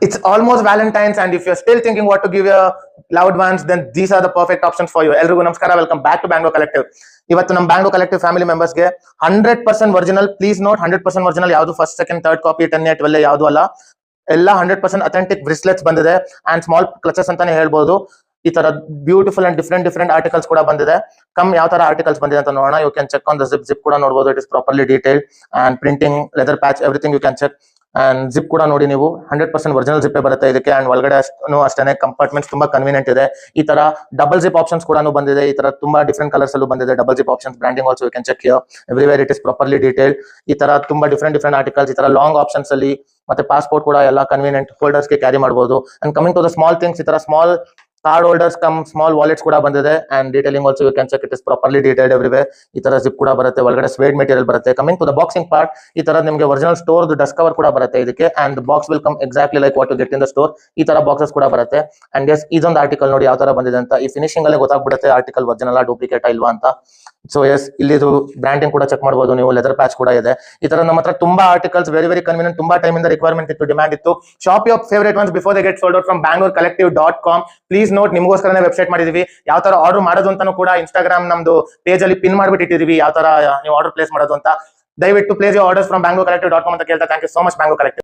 It's almost Valentine's, and if you're still thinking what to give your loved ones, then these are the perfect options for you. Elrigu namaskara, welcome back to Bangalore Collective. ಇವತ್ತು ನಮ್ಮ Bangalore collective family ಮೆಂಬರ್ಸ್ಗೆ 100% original, please note 100% original, ಯಾವುದು first second third copy 10 12 ಯಾವುದು ಅಲ್ಲ, ಎಲ್ಲ 100% authentic ಬ್ರಿಸ್ಲೆಟ್ಸ್ ಬಂದಿದೆ and small clutches ಅಂತಾನೆ ಹೇಳ್ಬೋದು. ಈ ತರ ಬ್ಯೂಟಿಫುಲ್ ಅಂಡ್ ಡಿಫ್ರೆಂಟ್ ಆರ್ಟಿಕಲ್ಸ್ ಕೂಡ ಬಂದಿದೆ. ಯಾವ ತರ ಆರ್ಟಿಕಲ್ಸ್ ಬಂದಿದೆ ಅಂತ ನೋಡೋಣ. You can check on the zip ಕೂಡ ನೋಡಬಹುದು. It is properly detailed and printing, leather patch, everything you can check. And zip ಕೂಡ ನೋಡಿ ನೀವು, 100% ಒರಿಜಿನಲ್ ಜಿಪ್ ಬರುತ್ತೆ ಇದಕ್ಕೆ. ಅಂಡ್ ಒಳಗಡೆ ಅಷ್ಟೇ ಕಂಪಾರ್ಟ್ಮೆಂಟ್ಸ್ ತುಂಬಾ ಕನ್ವೀನಿಯಂಟ್ ಇದೆ. ಈ ತರ ಡಬಲ್ ಜಿಪ್ ಆಪ್ಷನ್ಸ್ ಕೂಡ ಬಂದಿದೆ. ಈ ತರ ತುಂಬಾ ಡಿಫ್ರೆಂಟ್ ಕಲರ್ಸ್ ಅಲ್ಲೂ ಬಂದಿದೆ double zip options. Branding also you can check here, everywhere it is properly detailed. ಈ ತರ ತುಂಬಾ ಡಿಫ್ರೆಂಟ್ ಆರ್ಟಿಕಲ್ಸ್, ಈ ತರ ಲಾಂಗ್ ಆಪ್ಷನ್ಸ್ ಅಲ್ಲಿ ಮತ್ತೆ ಪಾಸ್ಪೋರ್ಟ್ ಕೂಡ ಎಲ್ಲ ಕನ್ವೀನಿಯಂಟ್ ಹೋಲ್ಡರ್ಸ್ ಗೆ ಕ್ಯಾರಿ ಮಾಡಬಹುದು. And coming to the small things, ಈ ತರ small card holders cum small wallets ಕೂಡ ಬಂದಿದೆ. And detailing also you can check, it is properly detailed everywhere. ಈ ತರ ಜಿಪ್ ಕೂಡ ಬರುತ್ತೆ, ಒಳಗಡೆ ಸ್ವೇಡ್ ಮೆಟೀರಿಯಲ್ ಬರುತ್ತೆ. Coming to the boxing part, ಈ ತರ ನಿಮಗೆ ಒರಿಜಿನಲ್ ಸ್ಟೋರ್ ಡಸ್ಟ್ ಕವರ್ ಕೂಡ ಬರುತ್ತೆ ಇದಕ್ಕೆ. And box will come exactly like what you get in the store. ಈ ತರ ಬಾಕ್ಸಸ್ ಕೂಡ ಬರುತ್ತೆ. ಅಂಡ್ ಎಸ್, ಇದೊಂದು ಆರ್ಟಿಕಲ್ ನೋಡಿ ಯಾವ ತರ ಬಂದಿದೆ ಅಂತ. ಈ ಫಿನಿಶಿಂಗ್ ಅಲ್ಲೇ ಗೊತ್ತಾಗ್ಬಿಡುತ್ತೆ ಆರ್ಟಿಕಲ್ ಒರಿಜಿನಲ್ ಡೂಪ್ಲಿಕೇಟ್ ಇಲ್ವಾ ಅಂತ. ಸೊ ಎಸ್, ಇಲ್ಲಿದು ಬ್ರಾಂಡಿಂಗ್ ಕೂಡ ಚೆಕ್ ಮಾಡಬಹುದು ನೀವು, ಲೆದರ್ ಪ್ಯಾಚ್ ಕೂಡ ಇದೆ. ಈ ತರ ನಮ್ಮ ಹತ್ರ ತುಂಬಾ ಆರ್ಟಿಕಲ್ಸ್, ವೆರಿ ಕನ್ವೀನಿಯಂಟ್, ತುಂಬಾ ಟೈಮ್ ಇಂದ ರಿಕ್ವೈರ್ಮೆಂಟ್ ಇತ್ತು, ಡಿಮ್ಯಾಂಡ್ ಇತ್ತು. Shop your favourite ones before they get sold out from BangaloreCollective.com. Please note, ನಿಮಗೋಸ್ಕರನೇ ವೆಬ್ಸೈಟ್ ಮಾಡಿದೀವಿ. ಯಾವ ತರ ಆರ್ಡರ್ ಮಾಡೋದು ಅಂತಾನು ಕೂಡ ಇನ್ಸ್ಟಾಗ್ರಾಮ್ ನಮ್ದು ಪೇಜ್ ಅಲ್ಲಿ ಪಿನ್ ಮಾಡ್ಬಿಟ್ಟಿದ್ದೀವಿ, ಯಾವ ತರ ನೀವು ಆರ್ಡರ್ ಪ್ಲೇಸ್ ಮಾಡೋದು ಅಂತ. ದಯವಿಟ್ಟು place your orders from BangaloreCollective.com ಅಂತ ಕೇಳ್ತಾ. Thank you so much, Bangalore Collective.